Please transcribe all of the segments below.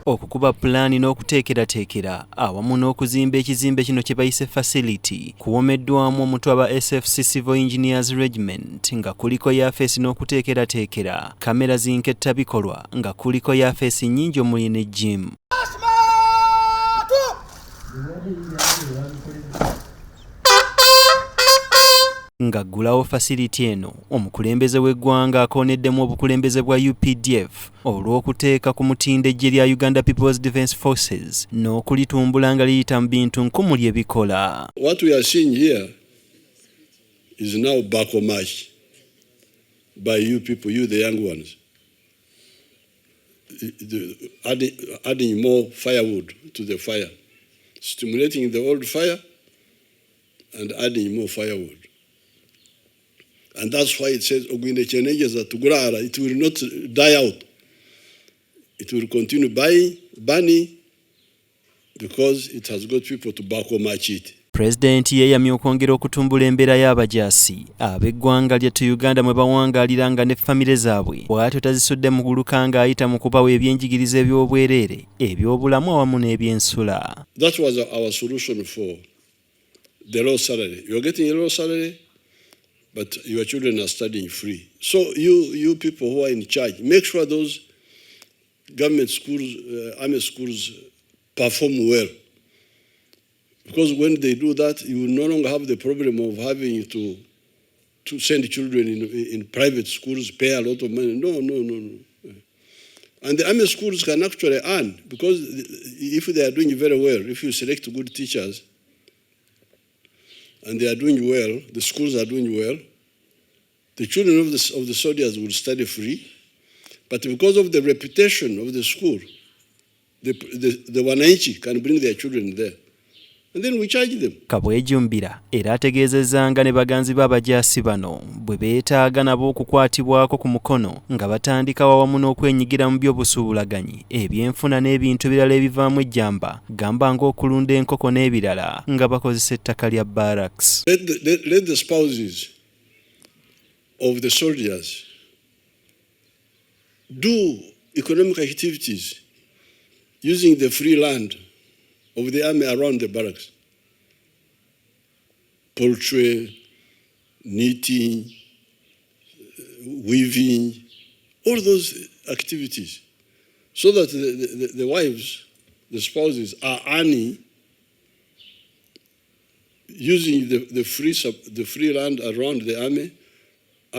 okukuba pulaani n'okuteekerateekera awamu n'okuzimba ekizimbe kino kye bayise facility kuwomeddwamu omutwe aba SFC Civil Engineers Regiment nga kuliko yafeesi n'okuteekerateekera, kamera zinketta bikolwa nga kuliko yafeesi nnyingi omuli ne gym. Nga ggulawo facility eno omukulembeze w'eggwanga akooneddemu obukulembeze bwa UPDF olw'okuteeka ku mutindo eggye lya Uganda People's Defence Forces n'okulitumbula nga liyita mu bintu nkumuli ebikola. What we are seeing here is now backo march by you people, you the young ones, adding more firewood to the fire, stimulating the old fire and adding more firewood. And that's why it says, it will not die out. It will continue burning because it has got people to backo march it. Pulezidenti yeeyamye okwongera okutumbula embeera y'abajaasi ab'eggwanga lyattu Uganda mwe bawangaaliranga ne famire zaabwe bw'atyo tazisudde mu guluka ng'ayita mu kubawa ebyenjigiriza eby'obwereere, eby'obulamu awamu n'ebyensula. That was our solution for the low salary. You are getting a low salary, but your children are studying free. So you people who are in charge, make sure those government schools, army schools perform well. Because when they do that, you will no longer have the problem of having to send children in private schools, pay a lot of money. No. And the army schools can actually earn, because if they are doing very well, if you select good teachers, and they are doing well, the schools are doing well, the children of the soldiers will study free. But because of the reputation of the school, the wananchi can bring their children there. And then we charge them. Kabwejumbira era ategeezezanga ne baganzi b'abajaasi bano bwe beetaaga nabo okukwatibwako ku mukono nga batandika wawamu n'okwenyigira mu by'obusuubulaganyi, ebyenfuna n'ebintu ebirala ebivaamu ejjamba, gamba ng'okulunda enkoko n'ebirala nga bakozesa ettaka lya barracks. Let the spouses of the soldiers do economic activities using the free land of the army around the barracks. Poultry, knitting, weaving, all those activities. So that the wives, the spouses are earning using the free land around the army,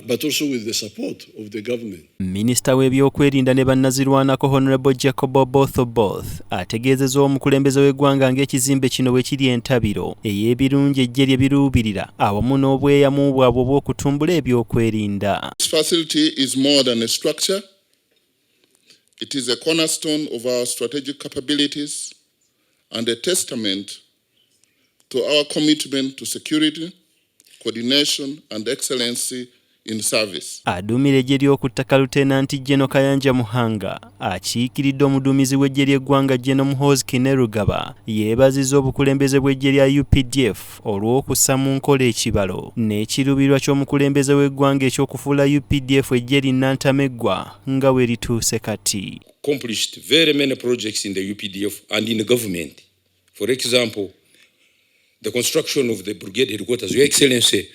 but also with the support of the government. Minisita w'ebyokwerinda ne bannazirwanako Honorable Jacob Oboth ategeezezza omukulembeze w'eggwanga ng'ekizimbe kino bwe kiri entabiro ey'ebirungi eggye lye biruubirira awamu n'obweyamu bwabwe obw'okutumbula ebyokwerinda. This facility is more than a structure. It is a cornerstone of our strategic capabilities and a testament to our commitment to security, coordination and excellency in service. Aduumira eggye ly'oku ttaka Lutenanti General Kayanja Muhanga akiikiridde omuduumizi w'eggye ly'eggwanga General Muhoozi Kainerugaba yeebazizza obukulembeze bw'eggye lya UPDF olw'okussa mu nkola ekibalo n'ekiruubirwa ky'omukulembeze w'eggwanga eky'okufuula UPDF eggye linnantameggwa nga we lituuse kati. Accomplished very many projects in the UPDF and in the government. For example, the construction of the brigade headquarters. Your Excellency,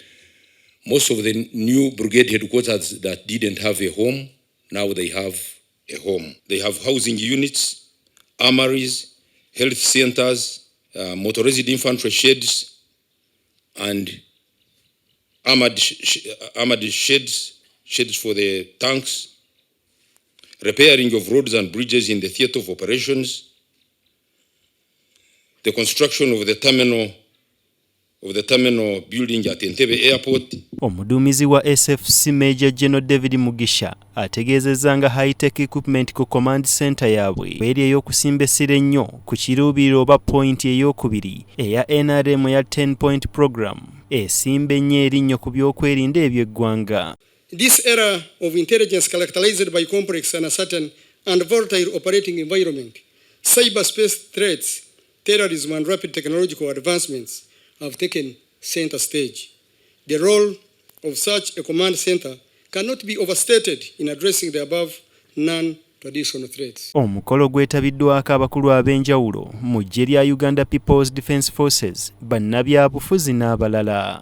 most of the new brigade headquarters that didn't have a home, now they have a home. They have housing units, armories, health centers, motorized infantry sheds, and armored sheds for the tanks, repairing of roads and bridges in the theater of operations, the construction of the terminal building at Entebbe Airport. Omuduumizi wa SFC Major General David Mugisha ategeezezza nga high-tech equipment ku command center yaabwe eri ey'okusimba essira ennyo ku kiruubiro oba point ey'okubiri eya NRM ya 10-point program esimba ennyo erinnyo ku byokwerinda eby'eggwanga. This era of intelligence characterized by complex, uncertain and volatile operating environment, cyberspace threats, terrorism and rapid technological advancements have taken center stage. The role of such a command center cannot be overstated in addressing the above to additional threats. Omukolo gwetabiddwako abakulu ab'enjawulo mu ggye lya Uganda People's Defence Forces, bannabyabufuzi n'abalala.